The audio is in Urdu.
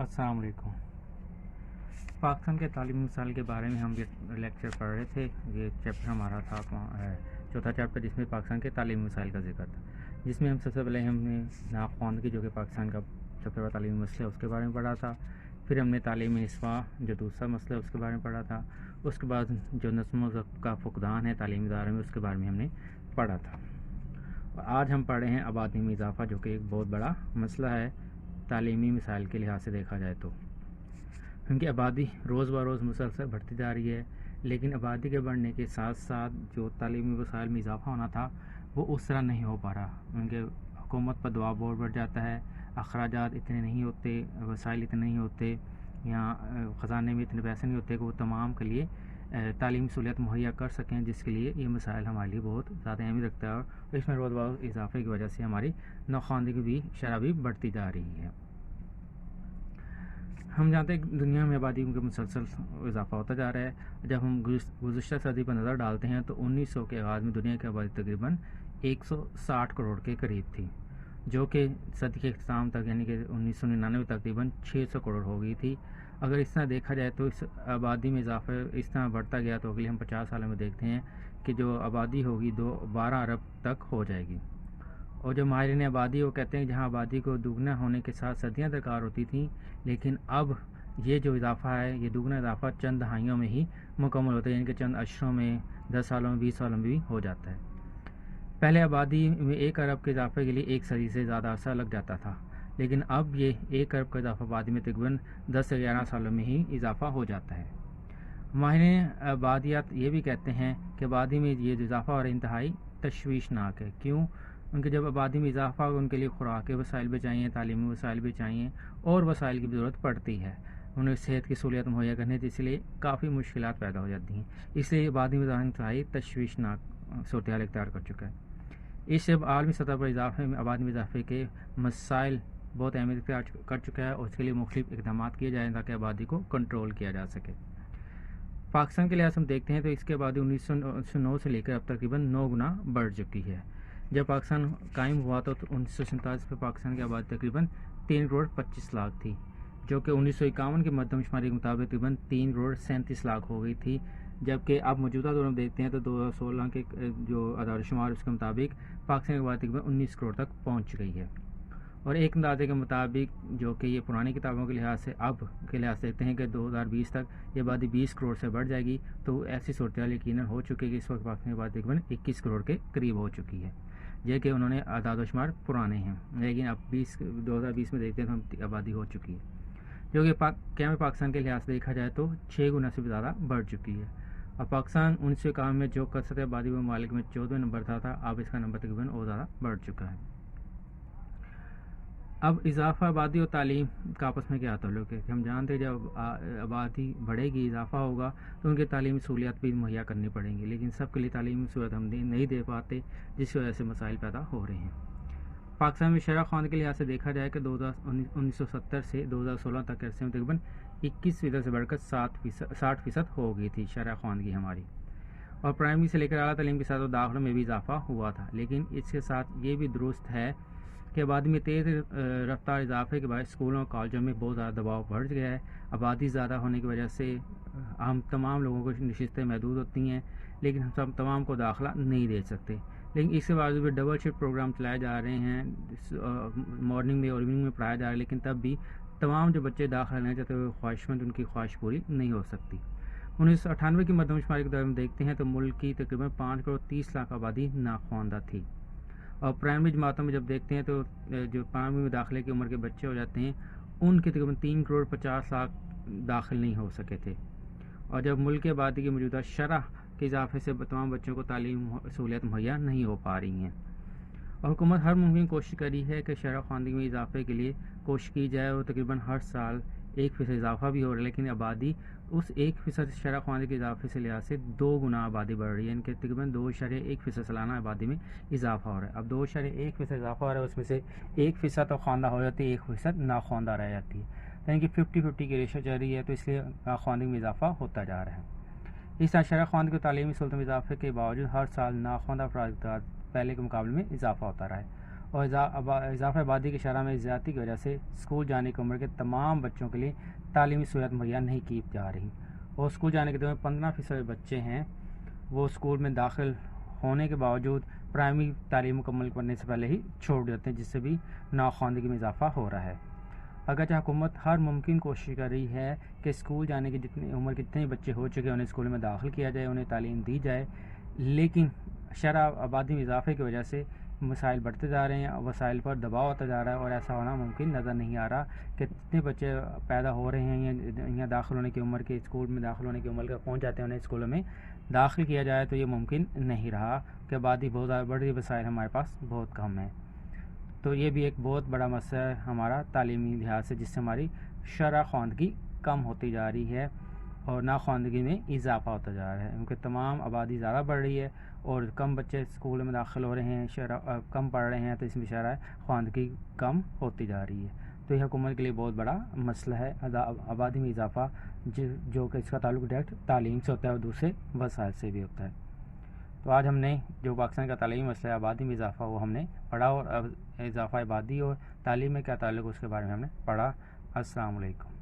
السلام علیکم۔ پاکستان کے تعلیمی مسائل کے بارے میں ہم یہ لیکچر پڑھ رہے تھے۔ یہ چیپٹر ہمارا تھا چوتھا چیپٹر، جس میں پاکستان کے تعلیمی مسائل کا ذکر تھا، جس میں سب سے پہلے ہم نے ناخواندگی جو کہ پاکستان کا سب سے بڑا تعلیمی مسئلہ ہے اس کے بارے میں پڑھا تھا۔ پھر ہم نے تعلیمی نسواں جو دوسرا مسئلہ ہے اس کے بارے میں پڑھا تھا۔ اس کے بعد جو نظم و ضبط کا فقدان ہے تعلیمی ادارے میں اس کے بارے میں ہم نے پڑھا تھا۔ اور آج ہم پڑھ رہے ہیں آبادی میں اضافہ، جو کہ ایک بہت بڑا مسئلہ ہے تعلیمی مسائل کے لحاظ سے دیکھا جائے تو، کیونکہ آبادی روز بروز مسلسل بڑھتی جا رہی ہے، لیکن آبادی کے بڑھنے کے ساتھ ساتھ جو تعلیمی وسائل میں اضافہ ہونا تھا وہ اس طرح نہیں ہو پا رہا، کیونکہ حکومت پر دباؤ بہت بڑھ جاتا ہے، اخراجات اتنے نہیں ہوتے، وسائل اتنے نہیں ہوتے، یا خزانے میں اتنے پیسے نہیں ہوتے کہ وہ تمام کے لیے تعلیمی سہولیات مہیا کر سکیں، جس کے لیے یہ مسائل ہمارے لیے بہت زیادہ اہمیت رکھتا ہے، اور اس میں روز بروز اضافے کی وجہ سے ہماری ناخواندگی بھی شرح بھی بڑھتی جا رہی ہے۔ ہم جانتے ہیں کہ دنیا میں آبادی کا مسلسل اضافہ ہوتا جا رہا ہے۔ جب ہم گزشتہ صدی پر نظر ڈالتے ہیں تو 1900 کے آغاز میں دنیا کی آبادی تقریباً 160 کروڑ کے قریب تھی، جو کہ صدی کے اختتام تک یعنی کہ 1999 تقریباً 600 کروڑ ہو گئی تھی۔ اگر اس طرح دیکھا جائے تو اس آبادی میں اضافہ اس طرح بڑھتا گیا تو اگلے ہم 50 سالوں میں دیکھتے ہیں کہ جو آبادی ہوگی 12 ارب تک ہو جائے گی۔ اور جو ماہرین آبادی وہ کہتے ہیں کہ جہاں آبادی کو دوگنا ہونے کے ساتھ صدیاں درکار ہوتی تھیں، لیکن اب یہ جو اضافہ ہے، یہ دوگنا اضافہ چند دہائیوں میں ہی مکمل ہوتا ہے، یعنی کہ چند اشروں میں، 10 سالوں میں، 20 سالوں میں بھی ہو جاتا ہے۔ پہلے آبادی میں 1 ارب کے اضافے کے لیے 1 صدی سے زیادہ عرصہ لگ جاتا تھا، لیکن اب یہ 1 ارب کا اضافہ آبادی میں تقریباً 10 سے 11 سالوں میں ہی اضافہ ہو جاتا ہے۔ ماہرین آبادیات یہ بھی کہتے ہیں کہ آبادی میں یہ جو اضافہ اور انتہائی تشویشناک ہے۔ کیوں؟ کیونکہ جب آبادی میں اضافہ ان کے لیے خوراک کے وسائل بھی چاہیے، تعلیمی وسائل بھی چاہیے، اور وسائل کی بھی ضرورت پڑتی ہے، انہیں صحت کی سہولیات مہیا کرنے سے، اس لیے کافی مشکلات پیدا ہو جاتی ہیں۔ اس لیے آبادی میں انتہائی تشویشناک صورتحال اختیار کر چکا ہے۔ اس سے عالمی سطح پر آبادی میں اضافے کے مسائل بہت اہمیت اختیار کر چکا ہے، اور اس کے لیے مختلف اقدامات کیے جائیں تاکہ آبادی کو کنٹرول کیا جا سکے۔ پاکستان کے لحاظ سے ہم دیکھتے ہیں تو اس کی آبادی 1909 سے لے کر اب تقریباً 9 گنا بڑھ چکی ہے۔ جب پاکستان قائم ہوا تو 1947 میں پاکستان کی آبادی تقریباً 3 کروڑ 25 لاکھ تھی، جو کہ 1951 کے مردم شماری کے مطابق تقریباً 3 کروڑ 37 لاکھ ہو گئی تھی، جبکہ اب موجودہ دور میں دیکھتے ہیں تو 2016 کے جو اعداد و شمار اس کے مطابق پاکستان کی آبادی تقریباً 19 کروڑ تک پہنچ گئی ہے۔ اور ایک اندازے کے مطابق جو کہ یہ پرانی کتابوں کے لحاظ سے اب کے لحاظ سے دیکھتے ہیں کہ 2020 تک یہ آبادی 20 کروڑ سے بڑھ جائے گی، تو ایسی صورتحال یقیناً ہو چکی ہے کہ اس وقت پاکستان کی آبادی تقریباً 21 کروڑ کے قریب ہو چکی ہے، یہ کہ انہوں نے اعداد و شمار پرانے ہیں، لیکن اب 2020 میں دیکھتے ہیں تو آبادی ہو چکی ہے، جو کہ قیام پاکستان کے لحاظ سے دیکھا جائے تو 6 گنا سے بھی زیادہ بڑھ چکی ہے۔ اور پاکستان 1951 میں جو کثرت آبادی میں ممالک میں 14 نمبر تھا، اب اس کا نمبر تقریباً اور زیادہ بڑھ چکا ہے۔ اب اضافہ آبادی اور تعلیم کا آپس میں کیا تعلق ہے؟ کہ ہم جانتے ہیں جب آبادی بڑھے گی، اضافہ ہوگا، تو ان کے تعلیمی سہولیات بھی مہیا کرنی پڑیں گی، لیکن سب کے لیے تعلیمی سہولیات ہم نہیں دے پاتے، جس کی وجہ سے مسائل پیدا ہو رہے ہیں۔ پاکستان میں شرح خواندگی کے لحاظ سے دیکھا جائے کہ 1970 سے 2016 تک عرصے میں تقریباً 21% سے بڑھ کر 60% ہو گئی تھی شرح خواندگی ہماری، اور پرائمری سے لے کر اعلیٰ تعلیم کے ساتھ داخلوں میں بھی اضافہ ہوا تھا، لیکن اس کے ساتھ یہ بھی درست ہے کہ آبادی میں تیز رفتار اضافے کے بعد اسکولوں اور کالجوں میں بہت زیادہ دباؤ بڑھ گیا ہے۔ آبادی زیادہ ہونے کی وجہ سے ہم تمام لوگوں کو نشستیں محدود ہوتی ہیں، لیکن ہم تمام کو داخلہ نہیں دے سکتے، لیکن اس کے باوجود بھی ڈبل شفٹ پروگرام چلائے جا رہے ہیں، مارننگ میں اور ایوننگ میں پڑھایا جا رہا ہے، لیکن تب بھی تمام جو بچے داخلہ لینا چاہتے ہیں خواہش مند، ان کی خواہش پوری نہیں ہو سکتی۔ 1998 کی مردم شماری کے دوران ہم دیکھتے ہیں تو ملک کی تقریباً 5 کروڑ 30 لاکھ آبادی ناخواندہ تھی، اور پرائمری جماعتوں میں جب دیکھتے ہیں تو جو پرائمری میں داخلے کی عمر کے بچے ہو جاتے ہیں، ان کے تقریباً 3 کروڑ 50 لاکھ داخل نہیں ہو سکے تھے، اور جب ملک کی آبادی کی موجودہ شرح کے اضافے سے تمام بچوں کو تعلیم سہولیات مہیا نہیں ہو پا رہی ہیں، اور حکومت ہر ممکن کوشش کری ہے کہ شرح خواندگی میں اضافے کے لیے کوشش کی جائے، اور تقریباً ہر سال 1% اضافہ بھی ہو رہا ہے، لیکن آبادی اس 1% شرح خواندگی کے اضافے سے لحاظ سے 2 گنا آبادی بڑھ رہی ہے، یعنی کہ تقریباً 2.1% سالانہ آبادی میں اضافہ ہو رہا ہے۔ اب 2.1% اضافہ ہو رہا ہے، اس میں سے 1% تو خواندہ ہو جاتی ہے، 1% ناخواندہ رہ جاتی ہے، یعنی کہ 50-50 کی ریشو چل رہی ہے، تو اس لیے ناخواندگی میں اضافہ ہوتا جا رہا ہے۔ اس طرح شرح خواندگی اور تعلیمی سہولتوں میں اضافے کے باوجود ہر سال ناخواندہ افراد کی تعداد پہلے کے مقابلے میں اضافہ ہوتا رہا ہے، اور اضافہ آبادی کی شرح میں زیادتی کی وجہ سے اسکول جانے کی عمر کے تمام بچوں کے لیے تعلیمی سہولت مہیا نہیں کی جا رہی، اور اسکول جانے کے دوران 15% بچے ہیں وہ اسکول میں داخل ہونے کے باوجود پرائمری تعلیم مکمل کرنے سے پہلے ہی چھوڑ دیتے ہیں، جس سے بھی ناخواندگی میں اضافہ ہو رہا ہے۔ اگرچہ حکومت ہر ممکن کوشش کر رہی ہے کہ اسکول جانے کی جتنی عمر کتنے بچے ہو چکے انہیں اسکول میں داخل کیا جائے، انہیں تعلیم دی جائے، لیکن شرح آبادی میں اضافے کی وجہ سے مسائل بڑھتے جا رہے ہیں، وسائل پر دباؤ ہوتا جا رہا ہے، اور ایسا ہونا ممکن نظر نہیں آ رہا کہ جتنے بچے پیدا ہو رہے ہیں یا داخل ہونے کی عمر کے اسکول میں داخل ہونے کی عمر کا پہنچ جاتے ہیں انہیں اسکولوں میں داخل کیا جائے، تو یہ ممکن نہیں رہا کہ آبادی بہت زیادہ بڑھ رہی، وسائل ہمارے پاس بہت کم ہیں۔ تو یہ بھی ایک بہت بڑا مسئلہ ہے ہمارا تعلیمی لحاظ سے، جس سے ہماری شرح خواندگی کم ہوتی جا رہی ہے اور ناخواندگی میں اضافہ ہوتا جا رہا ہے، کیونکہ تمام آبادی زیادہ بڑھ رہی ہے اور کم بچے اسکول میں داخل ہو رہے ہیں، شرح کم پڑھ رہے ہیں، تو اس میں شرح خواندگی کم ہوتی جا رہی ہے۔ تو یہ حکومت کے لیے بہت بڑا مسئلہ ہے آبادی میں اضافہ، جو کہ اس کا تعلق ڈائریکٹ تعلیم سے ہوتا ہے اور دوسرے وسائل سے بھی ہوتا ہے۔ تو آج ہم نے جو پاکستان کا تعلیمی مسئلہ ہے آبادی میں اضافہ، وہ ہم نے پڑھا، اور اضافہ آبادی اور تعلیم میں کیا تعلق ہے اس کے بارے میں ہم نے پڑھا۔ السلام علیکم۔